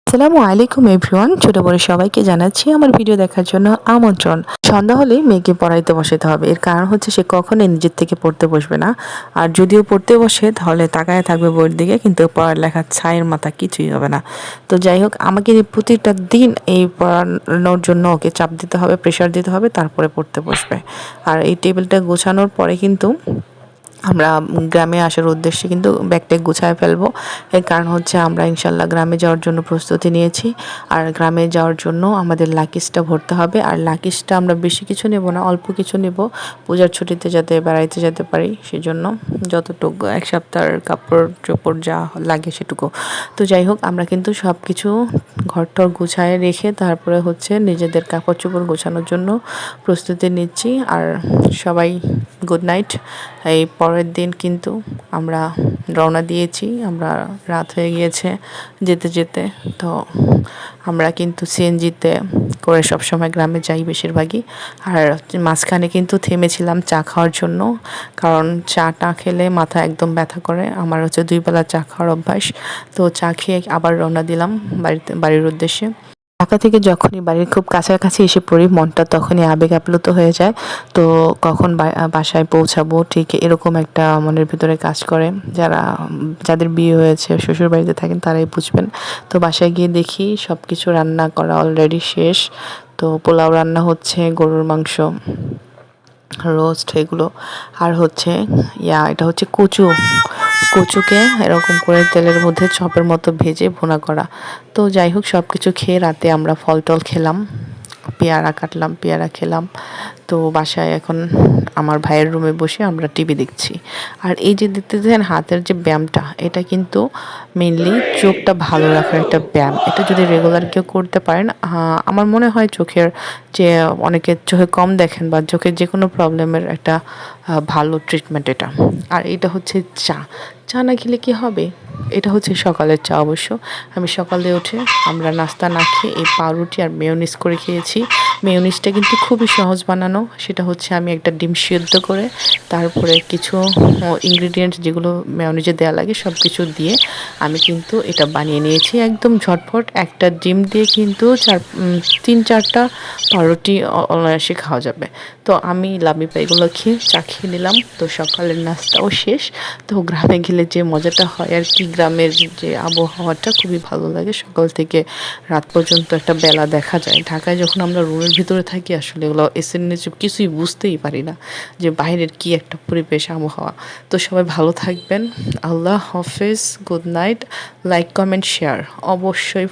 আসসালামু আলাইকুম এভরিওয়ান, ছোট বড় সবাইকে জানাচ্ছি আমার ভিডিও দেখার জন্য আমন্ত্রণ। সন্ধ্যা হলে মেয়েকে পড়াইতে বসাতে হবে। এর কারণ হচ্ছে সে কখনোই নিজের থেকে পড়তে বসবে না। আর যদিও পড়তে বসে তাহলে তাকায় থাকবে বইয়ের দিকে, কিন্তু পড়ালেখার ছায়ের মাথা কিছুই হবে না। তো যাই হোক, আমাকে প্রতিটা দিন এই পড়ানোর জন্য ওকে চাপ দিতে হবে, প্রেশার দিতে হবে, তারপরে পড়তে বসবে। আর এই টেবিলটা গোছানোর পরে কিন্তু আমরা গ্রামে আসার উদ্দেশ্যে কিন্তু ব্যাগট্যাগ গুছায় ফেলবো। এর কারণ হচ্ছে আমরা ইনশাল্লাহ গ্রামে যাওয়ার জন্য প্রস্তুতি নিয়েছি। আর গ্রামে যাওয়ার জন্য আমাদের লাকিজটা ভরতে হবে। আর লাকিজটা আমরা বেশি কিছু নেব না, অল্প কিছু নেব, পূজার ছুটিতে যাতে বেড়াইতে যেতে পারি সেজন্য। যতটুকু এক সপ্তাহের কাপড় চোপড় যা লাগে সেটুকু। তো যাই হোক, আমরা কিন্তু সব কিছু ঘরটর গুছায় রেখে তারপরে হচ্ছে নিজেদের কাপড় চোপড় গোছানোর জন্য প্রস্তুতি নিচ্ছি। আর সবাই গুড নাইট। এই পরের দিন কিন্তু আমরা রওনা দিয়েছি। আমরা রাত হয়ে গিয়েছে যেতে যেতে। তো আমরা কিন্তু সিএনজিতে করে সবসময় গ্রামে যাই বেশিরভাগই। আর মাঝখানে কিন্তু থেমেছিলাম চা খাওয়ার জন্য, কারণ চাটা খেলে মাথা একদম ব্যথা করে। আমার হচ্ছে 2 বেলা চা খাওয়ার অভ্যাস। তো চা খেয়ে আবার রওনা দিলাম বাড়ির উদ্দেশ্যে। ঢাকা থেকে যখনই বাড়ির খুব কাছাকাছি এসে পড়ি, মনটা তখনই আবেগ আপ্লুত হয়ে যায়। তো কখন বাসায় পৌঁছাবো ঠিক এরকম একটা মনের ভিতরে কাজ করে। যাদের বিয়ে হয়েছে, শ্বশুর বাড়িতে থাকেন তারাই বুঝবেন। তো বাসায় গিয়ে দেখি সব কিছু রান্না করা অলরেডি শেষ। তো পোলাও রান্না হচ্ছে, গরুর মাংস, রোস্ট এগুলো। আর হচ্ছে এটা হচ্ছে কচুকে এরকম করে তেলের মধ্যে চপের মতো ভেজে ভুনা করা। তো যাই হোক, সব কিছু খেয়ে রাতে আমরা ফল টল খেলাম, পেয়ারা কাটলাম, পেয়ারা খেলাম। তো বাসায় এখন আমার ভাইয়ের রুমে বসে আমরা টিভি দেখছি। আর এই যে দেখতেছেন হাতের যে ব্যায়ামটা, এটা কিন্তু মেনলি চোখটা ভালো রাখার একটা ব্যায়াম। এটা যদি রেগুলার কেউ করতে পারেন, আমার মনে হয় চোখের যে অনেকে চোখে কম দেখেন বা চোখের যে কোনো প্রবলেমের একটা ভালো ট্রিটমেন্ট এটা। আর এটা হচ্ছে চা। চা না খেলে কি হবে? এটা হচ্ছে সকালের চা অবশ্য। আমি সকালে উঠে আমরা নাস্তা না খেয়ে এই পাউরুটি আর মেয়োনিজ করে খেয়েছি। মেয়োনিজটা কিন্তু খুবই সহজ বানানো। সেটা হচ্ছে আমি একটা ডিম সিদ্ধ করে তারপরে কিছু ইনগ্রিডিয়েন্টস যেগুলো মেয়োনিজে দেওয়া লাগে সব কিছু দিয়ে আমি কিন্তু এটা বানিয়ে নিয়েছি একদম ঝটপট। একটা ডিম দিয়ে কিন্তু 3-4টা পাউরুটি অনায়াসে খাওয়া যাবে। তো আমি লামি পাইগুলো খেয়ে চা খেয়ে নিলাম। তো সকালের নাস্তাও শেষ। তো গ্রামে গেলে যে মজাটা হয় আর কি, গ্রামের যে আবহাওয়াটা খুবই ভালো লাগে। সকাল থেকে রাত পর্যন্ত একটা বেলা দেখা যায়। ঢাকায় যখন আমরা রুমের ভিতরে থাকি আসলে এগুলো এসির নিচে কিছুই বুঝতেই পারি না যে বাইরের কি একটা পরিবেশ আবহাওয়া। তো সবাই ভালো থাকবেন। আল্লাহ হাফেজ, good night. Like, comment, share অবশ্যই।